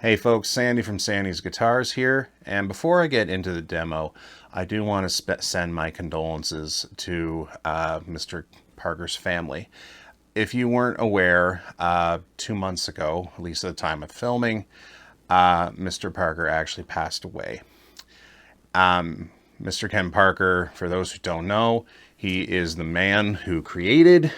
Hey folks, Sandy from Sandy's Guitars here, and before I get into the demo, I do want to send my condolences to Mr. Parker's family. If you weren't aware, 2 months ago, at least at the time of filming, Mr. Parker actually passed away. Mr. Ken Parker, for those who don't know, he is the man who created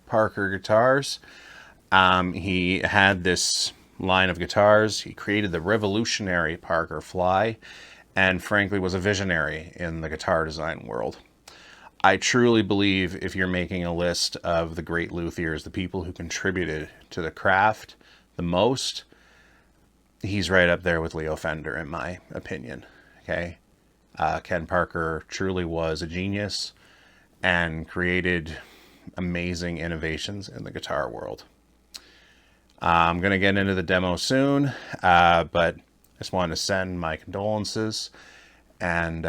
Parker Guitars. He had this line of guitars. He created the revolutionary Parker Fly, and frankly was a visionary in the guitar design world. I truly believe if you're making a list of the great luthiers, the people who contributed to the craft the most, he's right up there with Leo Fender, in my opinion. Okay, Ken Parker truly was a genius and created amazing innovations in the guitar world. I'm going to get into the demo soon, but I just wanted to send my condolences and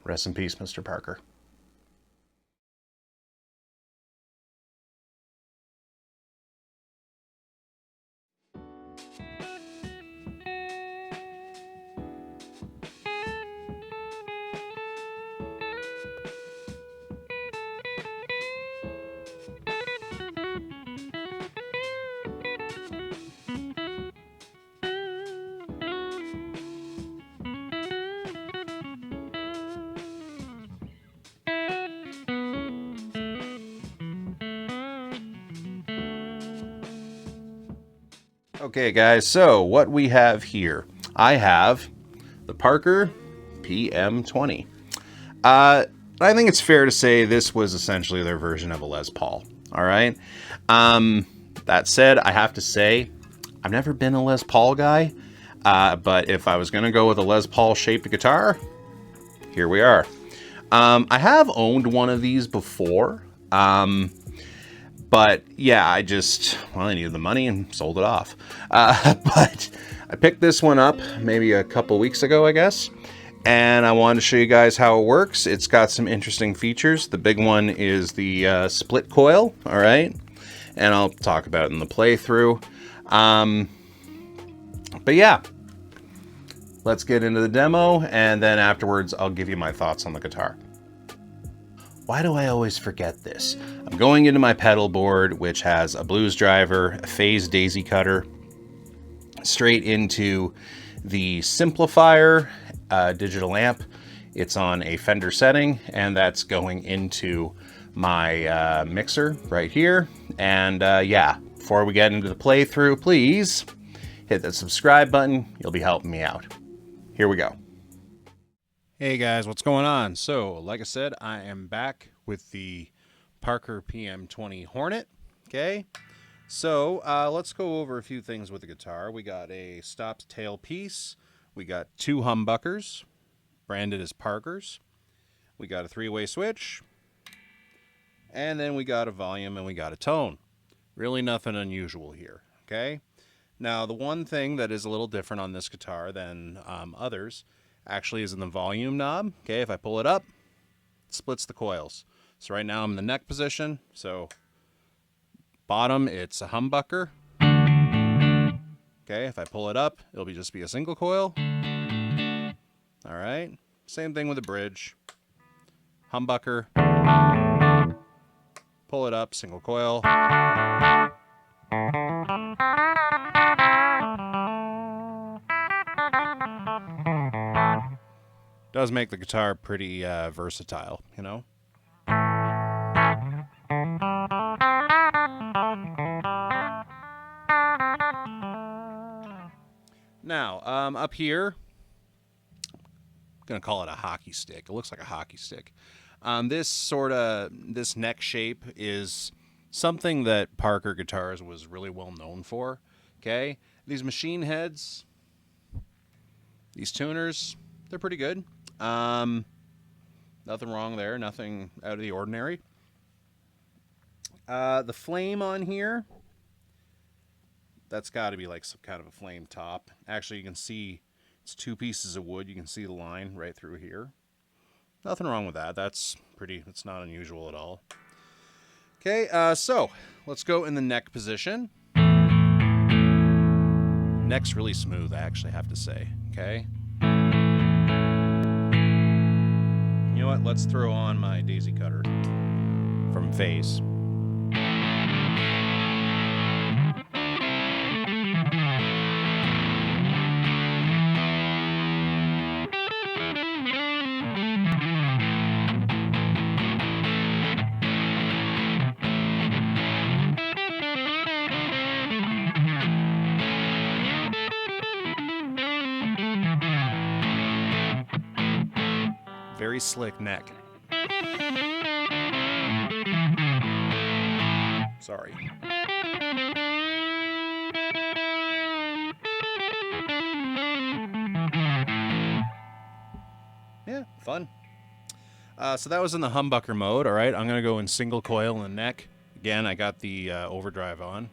rest in peace, Mr. Parker. Okay guys, so what we have here, I have the Parker PM20. I think it's fair to say this was essentially their version of a Les Paul. All right. That said, I have to say, I've never been a Les Paul guy, but if I was going to go with a Les Paul shaped guitar, here we are. I have owned one of these before, but yeah, I needed the money and sold it off. But I picked this one up maybe a couple weeks ago, I guess. And I wanted to show you guys how it works. It's got some interesting features. The big one is the split coil, all right? And I'll talk about it in the playthrough. But yeah, let's get into the demo, and then afterwards I'll give you my thoughts on the guitar. Why do I always forget this? I'm going into my pedal board, which has a blues driver, a phase daisy cutter, straight into the simplifier digital amp. It's on a Fender setting, and that's going into my mixer right here. And yeah, before we get into the playthrough, please hit that subscribe button. You'll be helping me out. Here we go. Hey guys, what's going on? So, like I said, I am back with the Parker PM20 Hornet. Okay, so let's go over a few things with the guitar. We got a stopped tail piece. We got two humbuckers, branded as Parkers. We got a three-way switch. And then we got a volume and we got a tone. Really nothing unusual here, okay? Now, the one thing that is a little different on this guitar than others actually is in the volume knob. Okay, if I pull it up, it splits the coils. So right now I'm in the neck position. So bottom, it's a humbucker. Okay, if I pull it up, it'll just be a single coil. All right, same thing with the bridge. Humbucker. Pull it up, single coil. Does make the guitar pretty versatile, you know? Now, up here, I'm gonna call it a hockey stick. It looks like a hockey stick. This neck shape is something that Parker Guitars was really well known for. Okay, these machine heads, these tuners, they're pretty good. Nothing wrong there, nothing out of the ordinary. The flame on here, that's got to be like some kind of a flame top. Actually, you can see it's two pieces of wood. You can see the line right through here. Nothing wrong with that. That's not unusual at all. Okay, so let's go in the neck position. Neck's really smooth, I actually have to say. Okay. You know what? Let's throw on my daisy cutter from Phase. Very slick neck. Sorry. Yeah, fun. So that was in the humbucker mode. All right, I'm going to go in single coil and neck. Again, I got the overdrive on.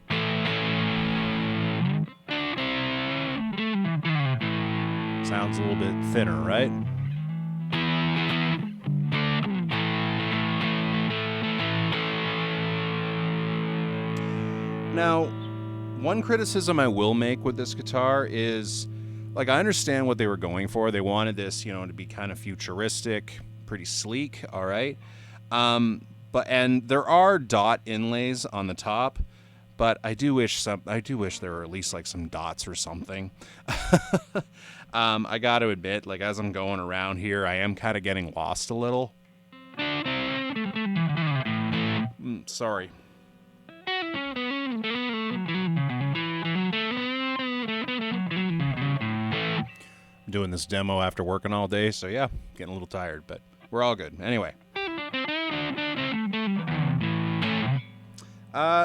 Sounds a little bit thinner, right? Now, one criticism I will make with this guitar is, like, I understand what they were going for. They wanted this, you know, to be kind of futuristic, pretty sleek, all right? And there are dot inlays on the top, but I do wish there were at least like some dots or something. I got to admit, like, as I'm going around here, I am kind of getting lost a little. Sorry. Doing this demo after working all day, so yeah, getting a little tired, but we're all good. Anyway,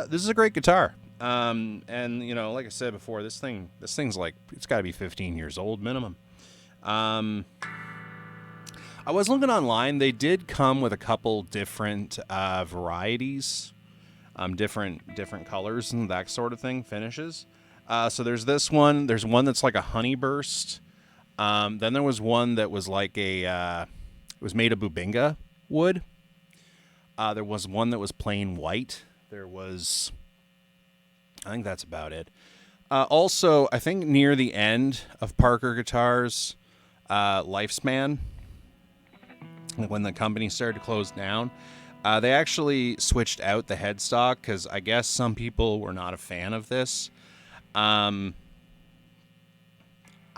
this is a great guitar, and you know, like I said before, this thing's like, it's got to be 15 years old minimum. I was looking online; they did come with a couple different varieties, different colors and that sort of thing, finishes. So there's this one. There's one that's like a honey burst. Then there was one that was like it was made of bubinga wood. There was one that was plain white. I think that's about it. Also, I think near the end of Parker Guitars' lifespan, when the company started to close down, they actually switched out the headstock because I guess some people were not a fan of this.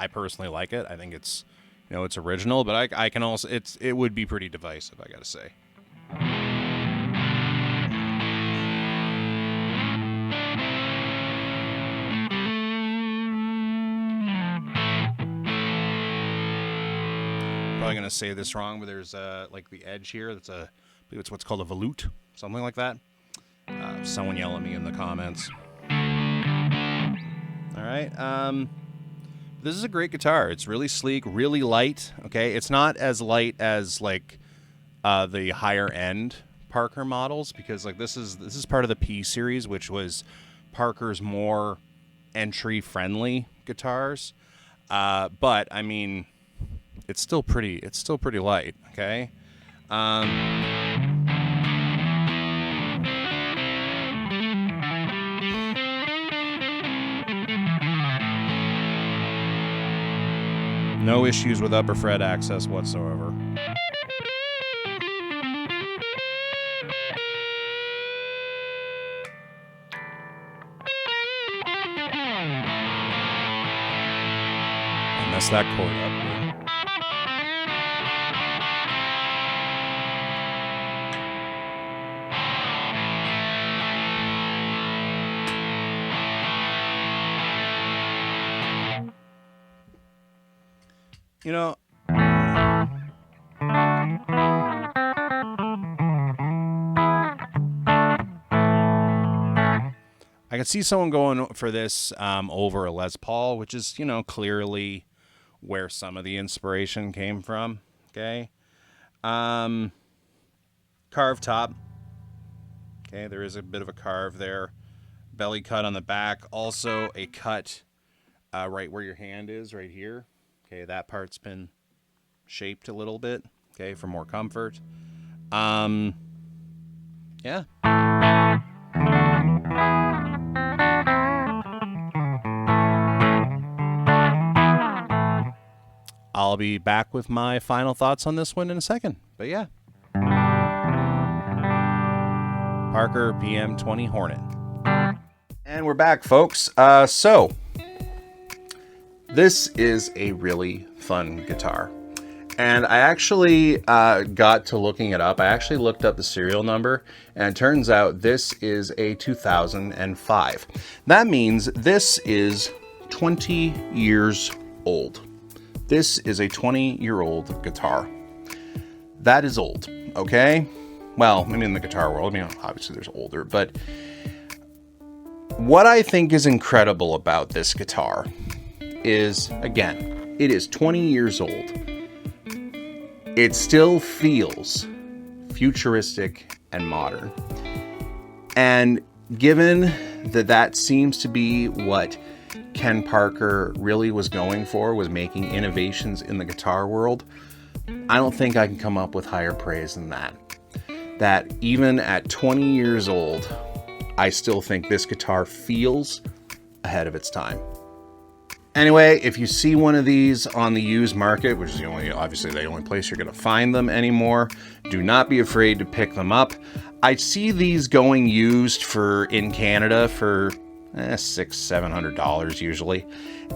I personally like it. I think it's, you know, it's original, but I can also, it would be pretty divisive, I gotta say. Probably gonna say this wrong, but there's like the edge here. That's I believe it's what's called a volute, something like that. Someone yell at me in the comments. All right. This is a great guitar. It's really sleek, really light. Okay, it's not as light as like the higher end Parker models, because like this is part of the P series, which was Parker's more entry friendly guitars. But I mean, it's still pretty light. Okay. No issues with upper fret access whatsoever. I messed that chord up. You know, I could see someone going for this over a Les Paul, which is, you know, clearly where some of the inspiration came from. Okay. Carved top. Okay, there is a bit of a carve there. Belly cut on the back. Also a cut right where your hand is, right here. Okay, that part's been shaped a little bit, okay, for more comfort. Yeah. I'll be back with my final thoughts on this one in a second. But yeah. Parker PM20 Hornet. And we're back, folks. So this is a really fun guitar. And I actually got to looking it up. I actually looked up the serial number, and it turns out this is a 2005. That means this is 20 years old. This is a 20-year-old guitar. That is old, okay? Well, maybe in the guitar world, I mean, obviously there's older, but what I think is incredible about this guitar is, again, it is 20 years old. It still feels futuristic and modern. And given that that seems to be what Ken Parker really was going for, was making innovations in the guitar world, I don't think I can come up with higher praise than that. That even at 20 years old, I still think this guitar feels ahead of its time. Anyway, if you see one of these on the used market, which is obviously the only place you're going to find them anymore, do not be afraid to pick them up. I see these going used in Canada for $600-700 usually.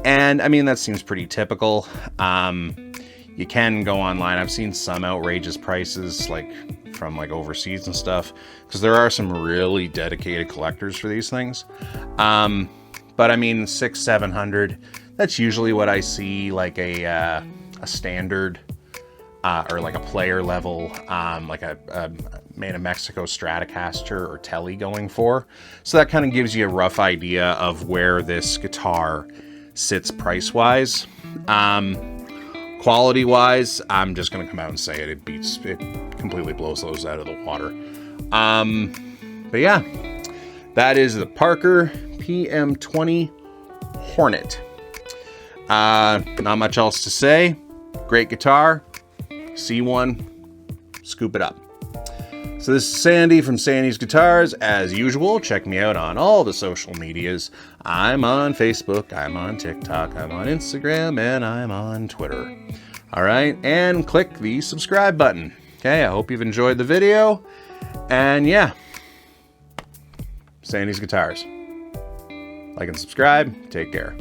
And I mean, that seems pretty typical. You can go online. I've seen some outrageous prices from overseas and stuff, because there are some really dedicated collectors for these things. But I mean, $600-700, that's usually what I see a standard or a player level, a made in Mexico Stratocaster or Tele going for. So that kind of gives you a rough idea of where this guitar sits price wise. Quality wise, I'm just going to come out and say it. It completely blows those out of the water. But yeah, that is the Parker PM20 Hornet. Not much else to say. Great guitar. See one, scoop it up. So this is Sandy from Sandy's Guitars. As usual, check me out on all the social medias. I'm on Facebook, I'm on TikTok, I'm on Instagram, and I'm on Twitter. All right, and click the subscribe button. Okay, I hope you've enjoyed the video. And yeah, Sandy's Guitars. Like and subscribe. Take care.